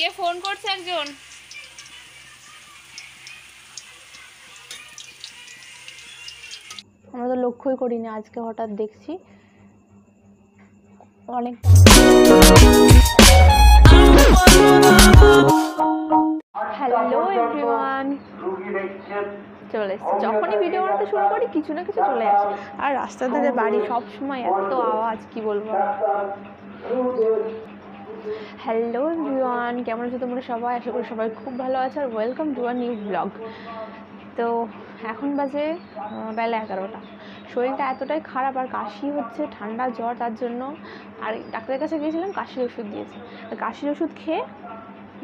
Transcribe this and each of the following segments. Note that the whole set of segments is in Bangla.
কে ফোন করছে একজন? আমরা তো লক্ষ্যই করিনি, আজকে হঠাৎ দেখছি অনেক। হ্যালো এভরিওয়ান, চলে এসেছি। যখনই ভিডিও বানাতে শুরু করি কিছু না কিছু চলে আসে। আর রাস্তার ধারে বাড়ি, সব সময় এত আওয়াজ, কি বলবো। হ্যালো এভরিওয়ান, কেমন আছো তোমরা সবাই? আশা করি সবাই খুব ভালো আছে। আর welcome to a new blog. তো এখন বাজে বেলা 11টা। শরীরটা এতটাই খারাপ, আর কাশি হচ্ছে, ঠান্ডা জ্বর, তার জন্য আর ডাক্তারের কাছে গিয়েছিলাম, কাশির ওষুধ দিয়েছে। কাশির ওষুধ খেয়ে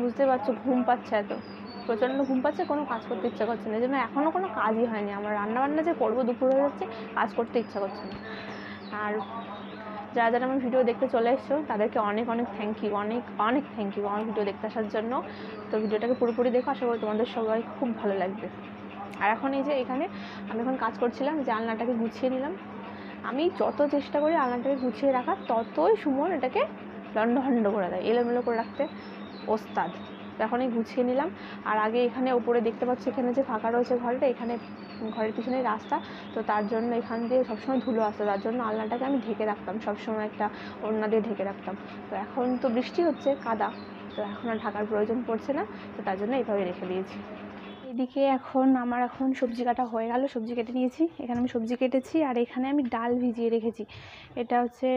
বুঝতে পারছো ঘুম পাচ্ছে, এত প্রচণ্ড ঘুম পাচ্ছে, কোনো কাজ করতে ইচ্ছা করছে না। এই জন্য এখনও কোনো কাজই হয়নি আমার। রান্নাবান্না যে করবো দুপুর হয়ে যাচ্ছে, কাজ করতে ইচ্ছা করছে না। আর যারা যারা আমার ভিডিও দেখতে চলে এসছো তাদেরকে অনেক অনেক থ্যাংক ইউ, অনেক অনেক থ্যাংক ইউ আমার ভিডিও দেখতে আসার জন্য। তো ভিডিওটাকে পুরোপুরি দেখো, আশা করি তোমাদের সবাই খুব ভালো লাগবে। আর এখন এই যে এখানে আমি এখন কাজ করছিলাম, যে আলনাটাকে গুছিয়ে নিলাম। আমি যত চেষ্টা করি আলনাটাকে গুছিয়ে রাখার, ততই সুমন এটাকে লন্ডভন্ড করে দেয়, এলোমেলো করে রাখতে ওস্তাদ। এখনই গুছিয়ে নিলাম। আর আগে এখানে ওপরে দেখতে পাচ্ছি, এখানে যে ফাঁকা রয়েছে ঘরটা, এখানে ঘরের পিছনেই রাস্তা, তো তার জন্য এখান দিয়ে সবসময় ধুলো আসতো, তার জন্য আলনাটাকে আমি ঢেকে রাখতাম, সবসময় একটা ওড়না দিয়ে ঢেকে রাখতাম। তো এখন তো বৃষ্টি হচ্ছে, কাদা, তো এখন আর ঢাকার প্রয়োজন পড়ছে না, তো তার জন্য এইভাবে রেখে দিয়েছি। এদিকে এখন সবজি কাটা হয়ে গেল, সবজি কেটে নিয়েছি। এখানে আমি সবজি কেটেছি, আর এখানে আমি ডাল ভিজিয়ে রেখেছি। এটা হচ্ছে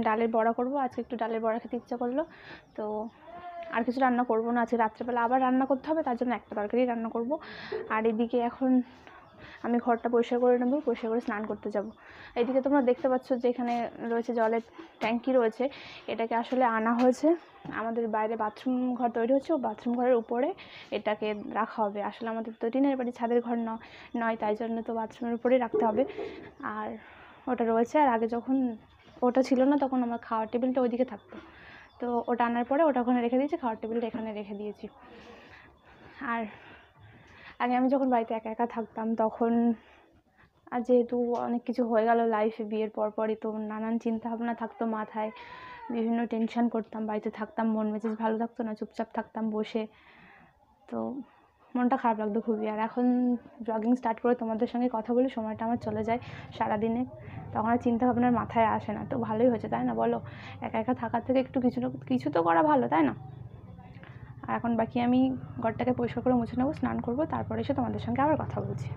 ডালের বড়া করব আজকে, একটু ডালের বড়া খেতে ইচ্ছা করলো। তো আর কিছু রান্না করব না, আজকে রাত্রেবেলা আবার রান্না করতে হবে, তার জন্য একটা তরকারি রান্না করব। আর এদিকে এখন আমি ঘরটা পরিষ্কার করে নেব, পরিষ্কার করে স্নান করতে যাব। এইদিকে তোমরা দেখতে পাচ্ছ যে এখানে রয়েছে জলের ট্যাঙ্কি রয়েছে, এটাকে আসলে আনা হয়েছে, আমাদের বাইরে বাথরুম ঘর তৈরি হচ্ছে, ও বাথরুম ঘরের উপরে এটাকে রাখা হবে। আসলে আমাদের তো টিনের বাড়ি, ছাদের ঘর নয়, তাই জন্য তো বাথরুমের উপরেই রাখতে হবে। আর ওটা রয়েছে, আর আগে যখন ওটা ছিল না তখন আমার খাওয়ার টেবিলটা ওইদিকে থাকতো, তো ওটা আনার পরে ওটা ওখানে রেখে দিয়েছি, খাওয়ার টেবিলটা এখানে রেখে দিয়েছি। আর আগে আমি যখন বাড়িতে একা একা থাকতাম তখন, আর যেহেতু অনেক কিছু হয়ে গেল লাইফে বিয়ের পরপরই, তো নানান চিন্তাভাবনা থাকতো মাথায়, বিভিন্ন টেনশন করতাম, বাড়িতে থাকতাম, মন মেজাজ ভালো থাকতো না, চুপচাপ থাকতাম বসে, তো মনটা খারাপ লাগতো খুবই। আর এখন ব্লগিং স্টার্ট করে তোমাদের সঙ্গে কথা বলে সময়টা আমার চলে যায় সারাদিনে, তখন আর চিন্তাভাবনার মাথায় আসে না। তো ভালোই হয়েছে, তাই না বলো? একা একা থাকার থেকে একটু কিছু তো করা ভালো, তাই না? আর এখন বাকি আমি ঘরটাকে পরিষ্কার করে মুছে নেবো, স্নান করবো, তারপরে এসে তোমাদের সঙ্গে আবার কথা বলছি।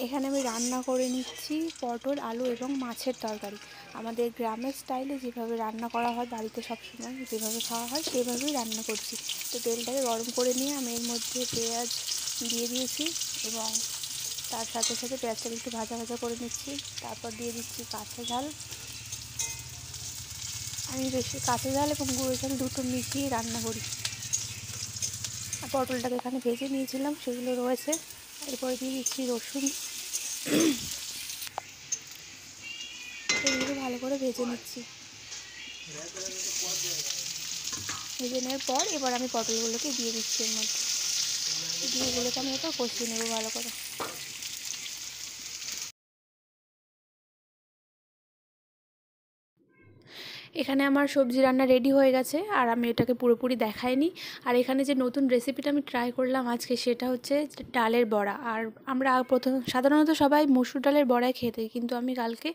এখানে আমি রান্না করে নিচ্ছি পটল, আলু এবং মাছের তরকারি। আমাদের গ্রামের স্টাইলে যেভাবে রান্না করা হয় বাড়িতে, সবসময় যেভাবে খাওয়া হয় সেভাবেই রান্না করছি। তো তেলটাকে গরম করে নিয়ে আমি এর মধ্যে পেঁয়াজ দিয়ে দিয়েছি, এবং তার সাথে সাথে পেঁয়াজটাকে একটু ভাজা ভাজা করে নিচ্ছি। তারপর দিয়ে দিচ্ছি কাঁচা ঝাল। আমি বেশি কাঁচা ঝাল এবং গুঁড়ো ঝাল দুটো মিশিয়ে রান্না করি। আর পটলটাকে এখানে ভেজে নিয়েছিলাম, সেগুলো রয়েছে। এরপরে দিয়ে দিচ্ছি রসুন, এগুলো ভালো করে ভেজে নিচ্ছি। ভেজে নেওয়ার পর এবার আমি পটলগুলোকে দিয়ে দিচ্ছি এর মধ্যে, দিয়ে এগুলোকে আমি এরপর কষিয়ে নেবো ভালো করে। এখানে আমার সবজি রান্না রেডি হয়ে গেছে, আর আমি এটাকে পুরোপুরি দেখাইনি। আর এখানে যে নতুন রেসিপিটা আমি ট্রাই করলাম আজকে, সেটা হচ্ছে ডালের বড়া। আর আমরা সাধারণত সবাই মসুর ডালের বড়াই খেয়ে থাকি, কিন্তু আমি কালকে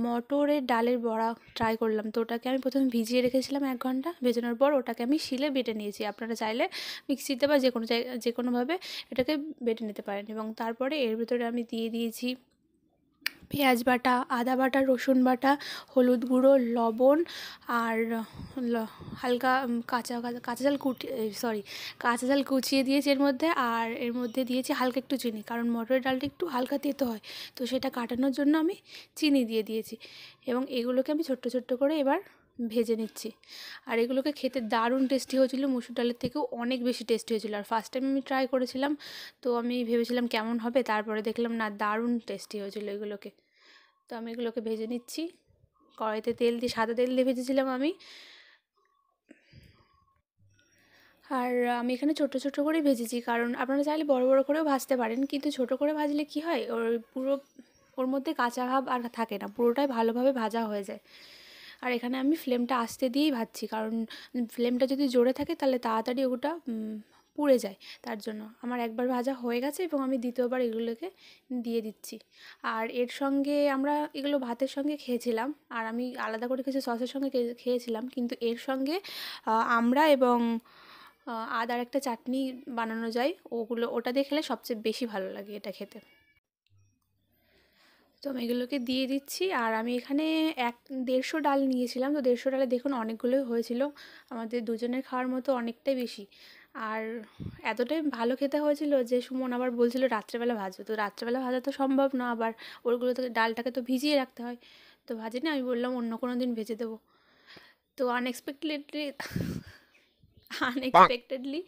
মটরের ডালের বড়া ট্রাই করলাম। তো ওটাকে আমি প্রথমে ভিজিয়ে রেখেছিলাম 1 ঘন্টা, ভেজানোর পর ওটাকে আমি শিলে বেটে নিয়েছি। আপনারা চাইলে মিক্সিতে বা যে কোনোভাবে এটাকে বেটে নিতে পারেন। এবং তারপরে এর ভিতরে আমি দিয়ে দিয়েছি পেঁয়াজ বাটা, আদা বাটা, রসুন বাটা, হলুদ গুঁড়ো, লবণ আর হালকা কাঁচা ঝাল কুচিয়ে দিয়েছি এর মধ্যে। আর এর মধ্যে দিয়েছি হালকা একটু চিনি, কারণ মটরের ডালটা একটু হালকা তেতো হয়, তো সেটা কাটানোর জন্য আমি চিনি দিয়ে দিয়েছি। এবং এগুলোকে আমি ছোট্ট ছোট্ট করে এবার ভেজে নিচ্ছি। আর এগুলোকে খেতে দারুণ টেস্টি হয়েছিল, মুসুর ডালের থেকেও অনেক বেশি টেস্টি হয়েছিল। আর ফার্স্ট টাইম আমি ট্রাই করেছিলাম, তো আমি ভেবেছিলাম কেমন হবে, তারপরে দেখলাম না, দারুণ টেস্টি হয়েছিল এগুলোকে। তো আমি এগুলোকে ভেজে নিচ্ছি কড়াইতে, তেল দিয়ে, সাদা তেল দিয়ে ভেজেছিলাম আমি। আর আমি এখানে ছোট ছোট করেই ভেজেছি, কারণ আপনারা চাইলে বড় বড় করেও ভাজতে পারেন, কিন্তু ছোট করে ভাজলে কি হয়, ওর মধ্যে কাঁচা ভাব আর থাকে না, পুরোটাই ভালোভাবে ভাজা হয়ে যায়। আর এখানে আমি ফ্লেমটা আস্তে দিয়েই ভাজছি, কারণ ফ্লেমটা যদি জোরে থাকে তাহলে তাড়াতাড়ি ওটা পুড়ে যায়। তার জন্য আমার একবার ভাজা হয়ে গেছে এবং আমি দ্বিতীয়বার এগুলোকে দিয়ে দিচ্ছি। আর এর সঙ্গে আমরা এগুলো ভাতের সঙ্গে খেয়েছিলাম, আর আমি আলাদা করে কিছু সসের সঙ্গে খেয়েছিলাম, কিন্তু এর সঙ্গে আমরা এবং আদার একটা চাটনি বানানো যায়, ওটা দিয়ে খেলে সবচেয়ে বেশি ভালো লাগে এটা খেতে। তো আমি এগুলোকে দিয়ে দিচ্ছি। আর আমি এখানে 150 ডাল নিয়েছিলাম, তো 150 ডালে দেখুন অনেকগুলোই হয়েছিল, আমাদের দুজনের খাওয়ার মতো অনেকটাই বেশি। আর এতটাই ভালো খেতে হয়েছিল যে সুমন আবার বলছিল রাত্রেবেলা ভাজো, তো রাত্রেবেলা ভাজা তো সম্ভব না, আবার ওগুলো তো, ডালটাকে তো ভিজিয়ে রাখতে হয়, তো ভাজিনি। আমি বললাম অন্য কোনো দিন ভেজে দেবো। তো আনএক্সপেক্টেডলি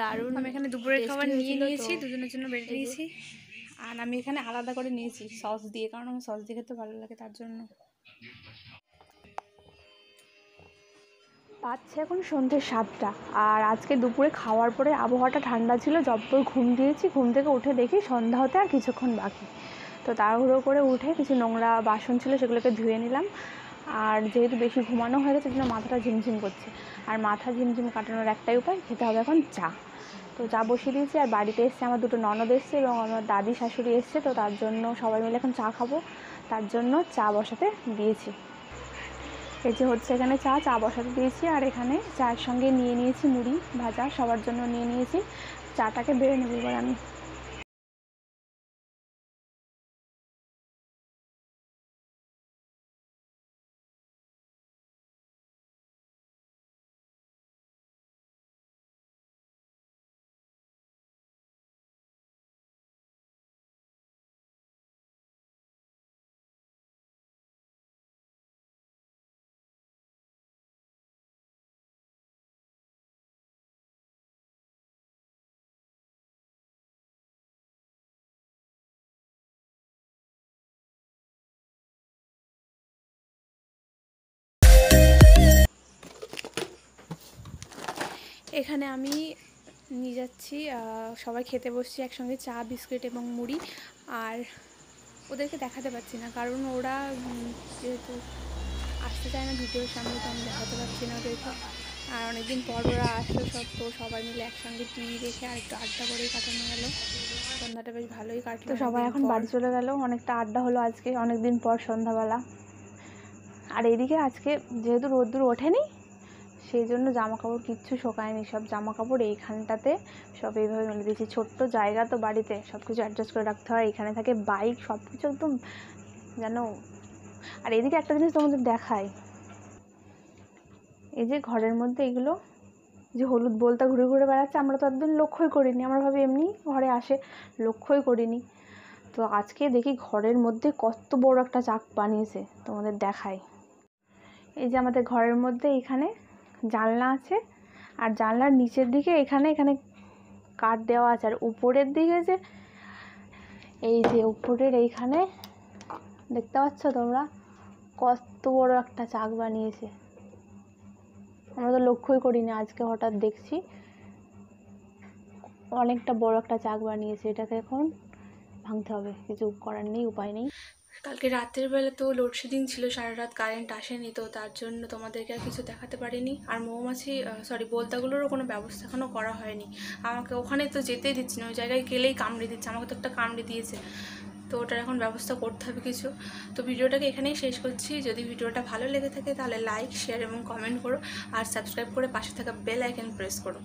দারুণ। আমি এখানে দুপুরের খাবার নিয়ে নিয়েছি, তো দুজনের জন্য বেড়ে দিয়েছি। আর আমি এখানে আলাদা করে নিয়েছি সস দিয়ে, কারণ আমার সস দিয়ে খেতে ভালো লাগে, তার জন্য। পাচ্ছে এখন সন্ধ্যে 7টা। আর আজকে দুপুরে খাওয়ার পরে আবহাওয়াটা ঠান্ডা ছিল, যতদূর ঘুম দিয়েছি, ঘুম থেকে উঠে দেখি সন্ধ্যা হতে আর কিছুক্ষণ বাকি। তো তাড়াহুড়ো করে উঠে কিছু নোংরা বাসন ছিল সেগুলোকে ধুয়ে নিলাম। আর যেহেতু বেশি ঘুমানো হয়ে গেছে, জন্য মাথাটা ঝিমঝিম করছে। আর মাথা ঝিমঝিম কাটানোর একটাই উপায়, খেতে হবে এখন চা। তো চা বসিয়ে দিয়েছি। আর বাড়িতে এসছে আমার 2 ননদ এসছে এবং আমার দাদি শাশুড়ি এসছে, তো তার জন্য সবাই মিলে এখন চা খাবো, তার জন্য চা বসাতে দিয়েছি। এই যে হচ্ছে এখানে চা বসাতে দিয়েছি। আর এখানে চায়ের সঙ্গে নিয়ে নিয়েছি মুড়ি ভাজা, সবার জন্য নিয়ে নিয়েছি। চাটাকে বেড়ে নেব এবার আমি। এখানে আমি নিয়ে যাচ্ছি, সবাই খেতে বসছি একসঙ্গে, চা, বিস্কুট এবং মুড়ি। আর ওদেরকে দেখাতে পারছি না, কারণ ওরা যেহেতু আসতে চায় না ভিডিওর সামনে, তো আমি দেখাতে পারছি না ওদেরকে। আর অনেকদিন পর ওরা আসলো সব, তো সবাই মিলে একসঙ্গে টিভি দেখে আর একটু আড্ডা করেই কাটানো গেল, সন্ধ্যাটা বেশ ভালোই কাটলো। তো সবাই এখন বাড়ি চলে গেল, অনেকটা আড্ডা হলো আজকে, অনেকদিন পর সন্ধ্যাবেলা। আর এইদিকে আজকে যেহেতু রোদ্দুর ওঠেনি, সেই জন্য জামাকাপড় কিচ্ছু শোকায়নি, সব জামাকাপড় এইখানটাতে সব এইভাবে মেলে দিয়েছি। ছোট্ট জায়গা তো বাড়িতে, সব কিছু অ্যাডজাস্ট করে রাখতে হয়, এখানে থাকে বাইক, সব কিছু একদম যেন। আর এদিকে একটা জিনিস তোমাদের দেখাই, এই যে ঘরের মধ্যে এগুলো যে হলুদ বোলতা ঘুরে ঘুরে বেড়াচ্ছে, আমরা তো একদিন লক্ষ্যই করিনি, আমরা ভাবি এমনি ঘরে আসে, লক্ষ্যই করিনি। তো আজকে দেখি ঘরের মধ্যে কত বড় একটা চাক বানিয়েছে, তোমাদের দেখাই। এই যে আমাদের ঘরের মধ্যে এখানে জানলা আছে, আর জানলার নিচের দিকে এখানে কাঠ দেওয়া আছে, আর উপরের দিকে যে এই যে উপরের এইখানে দেখতে পাচ্ছ তোমরা, কত বড় একটা চাক বানিয়েছে, আমরা তো লক্ষ্যই করিনি, আজকে হঠাৎ দেখছি অনেকটা বড় একটা চাক বানিয়েছে। এটাকে এখন ভাঙতে হবে, কিছু করার নেই, উপায় নেই। কালকে রাতের বেলা তো লোডশেডিং ছিল, সারা রাত কারেন্ট আসেনি, তো তার জন্য তোমাদেরকে আর কিছু দেখাতে পারিনি। আর বোলতাগুলোরও কোনো ব্যবস্থা এখনও করা হয়নি। আমাকে ওখানে তো যেতেই দিচ্ছে না, ওই জায়গায় গেলেই কামড়ে দিচ্ছে, আমাকে তো একটা কামড়ে দিয়েছে, তো ওটার এখন ব্যবস্থা করতে হবে কিছু। তো ভিডিওটাকে এখানেই শেষ করছি। যদি ভিডিওটা ভালো লেগে থাকে তাহলে লাইক, শেয়ার এবং কমেন্ট করো, আর সাবস্ক্রাইব করে পাশে থাকা বেল আইকন প্রেস করো।